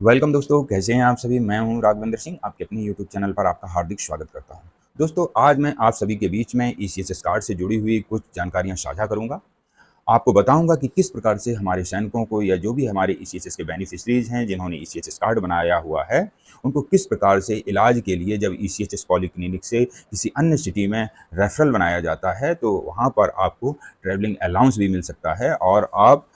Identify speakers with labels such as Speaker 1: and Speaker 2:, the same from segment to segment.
Speaker 1: Welcome दोस्तों, कैसे हैं आप सभी। मैं हूं राघवेंद्र सिंह, आपके अपने यूट्यूब चैनल पर आपका हार्दिक स्वागत करता हूं। दोस्तों, आज मैं आप सभी के बीच में ईसीएचएस कार्ड से जुड़ी हुई कुछ जानकारियां साझा करूंगा। आपको बताऊंगा कि किस प्रकार से हमारे सैनिकों को या जो भी हमारे ईसीएचएस के बेनिफिशरीज हैं जिन्होंने ईसीएचएस कार्ड बनाया हुआ है, उनको किस प्रकार से इलाज के लिए जब ईसीएचएस पॉलीक्लिनिक से किसी अन्य सिटी में रेफरल बनाया जाता है तो वहाँ पर आपको ट्रैवलिंग अलाउंस भी मिल सकता है और आप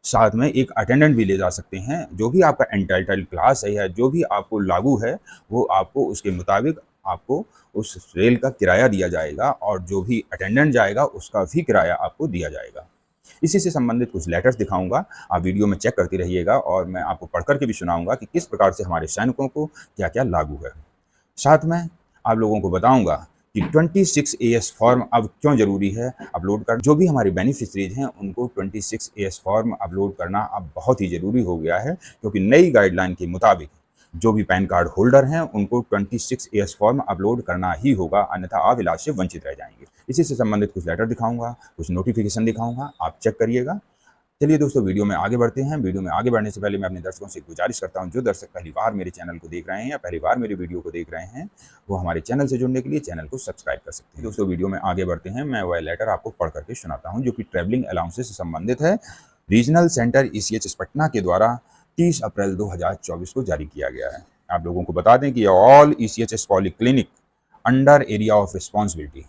Speaker 1: साथ में एक अटेंडेंट भी ले जा सकते हैं। जो भी आपका एंटाइटल्ड क्लास है या जो भी आपको लागू है, वो आपको उसके मुताबिक आपको उस रेल का किराया दिया जाएगा और जो भी अटेंडेंट जाएगा उसका भी किराया आपको दिया जाएगा। इसी से संबंधित कुछ लेटर्स दिखाऊंगा, आप वीडियो में चेक करते रहिएगा और मैं आपको पढ़ कर के भी सुनाऊंगा कि किस प्रकार से हमारे सैनिकों को क्या-क्या लागू है। साथ में आप लोगों को बताऊंगा कि 26 एएस फॉर्म अब क्यों ज़रूरी है अपलोड कर। जो भी हमारे बेनिफिशरीज हैं उनको 26 एएस फॉर्म अपलोड करना अब बहुत ही ज़रूरी हो गया है, क्योंकि नई गाइडलाइन के मुताबिक जो भी पैन कार्ड होल्डर हैं उनको 26 एएस फॉर्म अपलोड करना ही होगा, अन्यथा आप इलाज से वंचित रह जाएंगे। इसी से संबंधित कुछ लेटर दिखाऊंगा, कुछ नोटिफिकेशन दिखाऊंगा, आप चेक करिएगा। चलिए दोस्तों, वीडियो में आगे बढ़ते हैं। वीडियो में आगे बढ़ने से पहले मैं अपने दर्शकों से गुजारिश करता हूं, जो दर्शक पहली बार मेरे चैनल को देख रहे हैं या पहली बार मेरी वीडियो को देख रहे हैं, वो हमारे चैनल से जुड़ने के लिए चैनल को सब्सक्राइब कर सकते हैं। दोस्तों, वीडियो में आगे बढ़ते हैं। मैं वह लेटर आपको पढ़ करके सुनाता हूँ जो कि ट्रैवलिंग अलाउंसेस से संबंधित है। रीजनल सेंटर ईसीएचएस पटना के द्वारा 30 अप्रैल 2024 को जारी किया गया है। आप लोगों को बता दें कि all ECHS polyclinic under area of responsibility,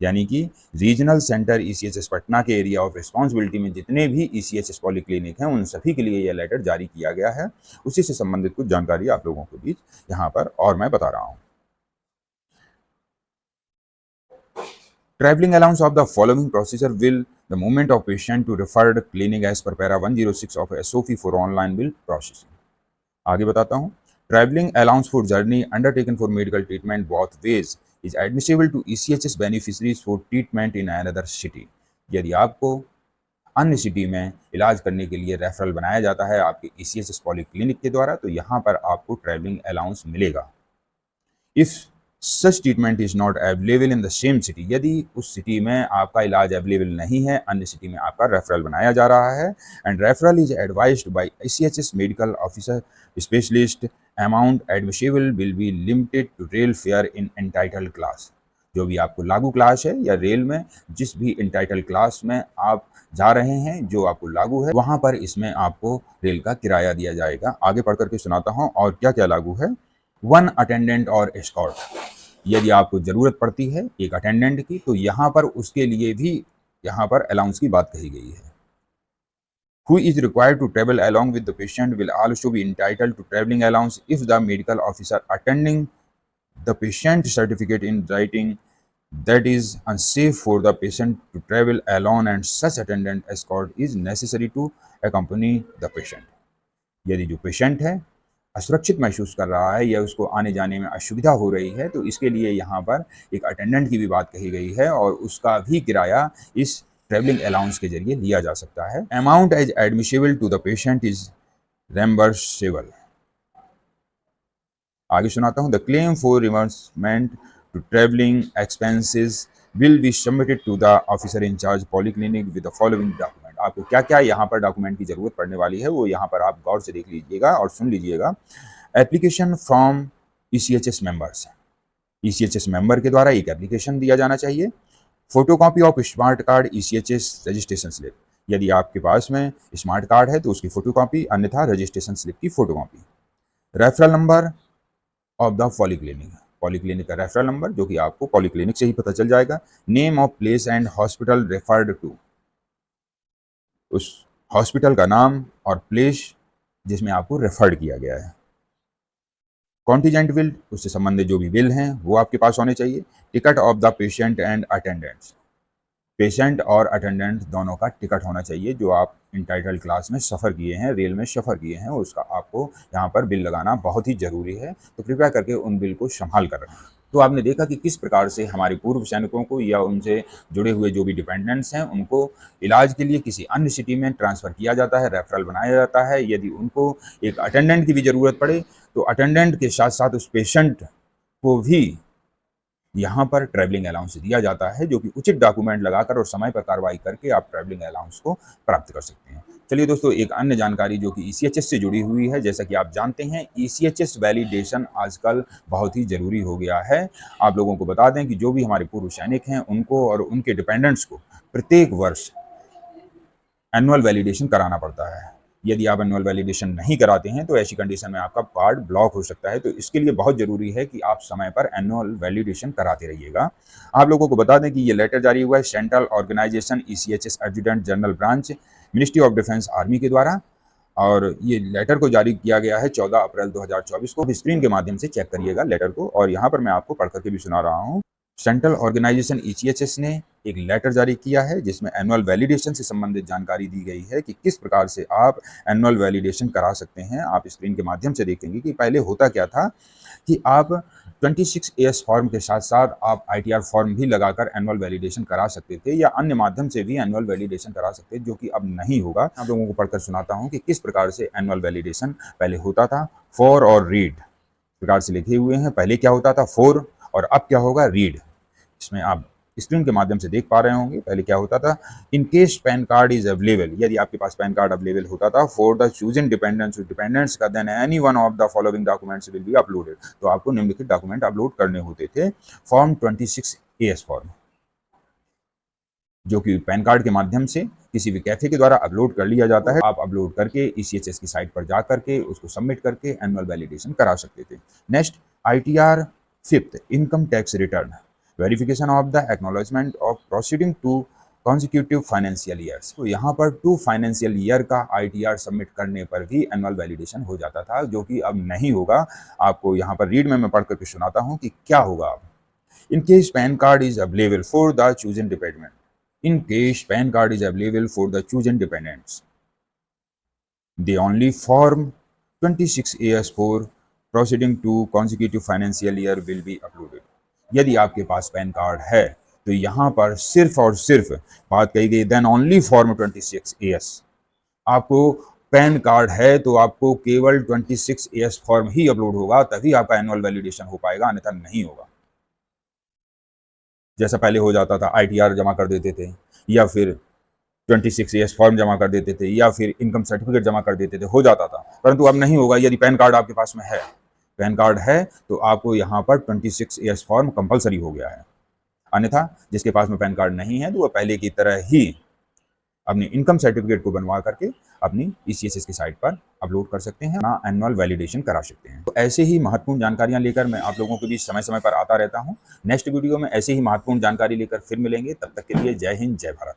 Speaker 1: यानी कि रीजनल सेंटर ईसीएचएस पटना के एरिया ऑफ रिस्पॉन्सिबिलिटी में जितने भी ईसीएचएस पॉलीक्लिनिक हैं उन सभी के लिए यह लेटर जारी किया गया है। उसी से संबंधित कुछ जानकारी आप लोगों के बीच यहाँ पर और मैं बता रहा हूँ। Traveling allowance of the following procedure will the movement of patient to referred clinic as per para 106 of SOP for online bill processing। आगे बताता हूँ। Travelling allowance for journey undertaken for medical treatment both ways is admissible to ECHS beneficiaries for treatment in another city. यदि आपको अन्य city में इलाज करने के लिए रेफरल बनाया जाता है आपके ईसीएचएस पॉलीक्लिनिक के द्वारा, तो यहाँ पर आपको ट्रैवलिंग अलाउंस मिलेगा। If such treatment is not available in the same city, यदि उस सिटी में आपका इलाज अवेलेबल नहीं है, अन्य सिटी में आपका रेफरल बनाया जा रहा है, and referral is advised by ICHS medical officer specialist, amount admissible will be limited to rail fare in entitled class. जो भी आपको लागू क्लास है या रेल में जिस भी एंटाइटल्ड क्लास में आप जा रहे हैं, जो आपको लागू है, वहां पर इसमें आपको रेल का किराया दिया जाएगा। आगे पढ़ करके सुनाता हूँ और क्या क्या लागू है। 1 अटेंडेंट और एस्कॉर्ट, यदि आपको ज़रूरत पड़ती है एक अटेंडेंट की, तो यहाँ पर उसके लिए भी यहाँ पर अलाउंस की बात कही गई है। Who is required to travel along with the patient will also be entitled to traveling allowance if the medical officer attending the patient certificate in writing that is unsafe for the patient to travel alone and such attendant escort is necessary to accompany the patient। यदि जो patient है असुरक्षित महसूस कर रहा है या उसको आने जाने में असुविधा हो रही है, तो इसके लिए यहाँ पर एक अटेंडेंट की भी बात कही गई है और उसका भी किराया इस ट्रैवलिंग अलाउंस के जरिए लिया जा सकता है। Amount as admissible to the patient is reimbursable. आगे सुनाता हूँ। The claim for reimbursement to travelling expenses will be submitted to the officer in charge polyclinic with the following document. आपको क्या क्या यहाँ पर डॉक्यूमेंट की जरूरत पड़ने वाली है वो यहाँ पर आप गौर से देख लीजिएगा और सुन लीजिएगा। Application from ECHS members, ECHS member के द्वारा एक एप्लीकेशन दिया जाना चाहिए। Photocopy of smart card ECHS registration slip, यदि आपके पास में स्मार्ट कार्ड है तो उसकी फोटोकॉपी, अन्यथा रजिस्ट्रेशन स्लिप की photocopy. Referral number of the polyclinic, polyclinic का रेफरल नंबर जो कि आपको पॉलीक्लिनिक से ही पता चल जाएगा। Name of place and hospital referred to, उस हॉस्पिटल का नाम और प्लेस जिसमें आपको रेफर्ड किया गया है। कॉन्टीजेंट बिल, उससे संबंधित जो भी बिल हैं वो आपके पास होने चाहिए। Ticket of the patient and attendants, patient और अटेंडेंट दोनों का टिकट होना चाहिए। जो आप इंटाइटल्ड क्लास में सफ़र किए हैं, रेल में सफ़र किए हैं, उसका आपको यहाँ पर बिल लगाना बहुत ही ज़रूरी है, तो कृपया करके उन बिल को संभाल कर रखें। तो आपने देखा कि किस प्रकार से हमारे पूर्व सैनिकों को या उनसे जुड़े हुए जो भी डिपेंडेंट्स हैं उनको इलाज के लिए किसी अन्य सिटी में ट्रांसफ़र किया जाता है, रेफरल बनाया जाता है। यदि उनको एक अटेंडेंट की भी ज़रूरत पड़े तो अटेंडेंट के साथ साथ उस पेशेंट को भी यहाँ पर ट्रैवलिंग अलाउंस दिया जाता है, जो कि उचित डॉक्यूमेंट लगाकर और समय पर कार्रवाई करके आप ट्रैवलिंग अलाउंस को प्राप्त कर सकते हैं। चलिए दोस्तों, एक अन्य जानकारी जो कि ईसीएचएस से जुड़ी हुई है, जैसा कि आप जानते हैं ईसीएचएस वैलिडेशन आजकल बहुत ही ज़रूरी हो गया है। आप लोगों को बता दें कि जो भी हमारे पूर्व सैनिक हैं, उनको और उनके डिपेंडेंट्स को प्रत्येक वर्ष एनुअल वैलिडेशन कराना पड़ता है। यदि आप एनुअल वैलिडेशन नहीं कराते हैं तो ऐसी कंडीशन में आपका कार्ड ब्लॉक हो सकता है। तो इसके लिए बहुत ज़रूरी है कि आप समय पर एनुअल वैलिडेशन कराते रहिएगा। आप लोगों को बता दें कि ये लेटर जारी हुआ है central organisation ECHS adjutant general branch, ministry of defence army के द्वारा, और ये लेटर को जारी किया गया है 14 अप्रैल 2024 को। स्क्रीन के माध्यम से चेक करिएगा लेटर को, और यहाँ पर मैं आपको पढ़ करके भी सुना रहा हूँ। सेंट्रल ऑर्गेनाइजेशन ईसीएचएस ने एक लेटर जारी किया है जिसमें एनुअल वैलिडेशन से संबंधित जानकारी दी गई है कि किस प्रकार से आप एनुअल वैलिडेशन करा सकते हैं। आप स्क्रीन के माध्यम से देखेंगे कि पहले होता क्या था कि आप 26AS फॉर्म के साथ साथ आप आईटीआर फॉर्म भी लगाकर एनुअल वैलिडेशन करा सकते थे, या अन्य माध्यम से भी एनुअल वैलिडेशन करा सकते थे, जो कि अब नहीं होगा। आप लोगों को पढ़कर सुनाता हूँ कि किस प्रकार से एनुअल वैलिडेशन पहले होता था। फॉर और रीड प्रकार से लिखे हुए हैं। पहले क्या होता था, फॉर, और अब क्या होगा, रीड। इसमें आप स्क्रीन के माध्यम से देख पा रहे होंगे पहले क्या होता था। In case PAN card is available, यदि आपके पास पैन कार्ड अवेलेबल होता था फॉर द चूजन डिपेंडेंट्स का, then any one of the following documents will be uploaded. तो आपको निम्नलिखित डॉक्यूमेंट अपलोड करने होते थे। फॉर्म 26AS फॉर्म, जो कि पैन कार्ड के माध्यम से किसी भी कैफे के द्वारा अपलोड कर लिया जाता है। आप अपलोड करके ईसीएचएस की साइट पर जा करके उसको सबमिट करके एनुअल वैलिडेशन करा सकते थे। Next, ITR 5th income tax return, verification of the acknowledgement of proceeding to consecutive financial years. तो यहाँ पर 2 फाइनेंशियल ईयर का आईटीआर सबमिट करने पर भी एनुअल वैलिडेशन हो जाता था, जो कि अब नहीं होगा। आपको यहाँ पर रीड में मैं पढ़ करके सुनाता हूँ कि क्या होगा अब। इन case PAN card is available for the chosen dependent, in case PAN card is available for the chosen dependents, they only form 26AS for proceeding to consecutive financial year will be uploaded। यदि आपके पास PAN card है तो यहाँ पर सिर्फ और सिर्फ बात कही गई देन ओनली फॉर्म 26AS। आपको पैन कार्ड है तो आपको केवल 26AS फॉर्म ही अपलोड होगा, तभी आपका एनुअल वैलिडेशन हो पाएगा, अन्यथा नहीं होगा। जैसा पहले हो जाता था, आईटीआर जमा कर देते थे, या फिर 26AS फॉर्म जमा कर देते थे, या फिर इनकम सर्टिफिकेट जमा कर देते थे, हो जाता था। परंतु अब नहीं होगा। यदि पैन कार्ड आपके पास में है, पैन कार्ड है तो आपको यहाँ पर 26AS फॉर्म कंपलसरी हो गया है। अन्यथा जिसके पास में पैन कार्ड नहीं है तो वह पहले की तरह ही अपनी इनकम सर्टिफिकेट को बनवा करके अपनी ईसीएचएस की साइट पर अपलोड कर सकते हैं, ना एनुअल वैलिडेशन करा सकते हैं। तो ऐसे ही महत्वपूर्ण जानकारियां लेकर मैं आप लोगों के बीच समय समय पर आता रहता हूं। नेक्स्ट वीडियो में ऐसे ही महत्वपूर्ण जानकारी लेकर फिर मिलेंगे। तब तक के लिए जय हिंद, जय भारत।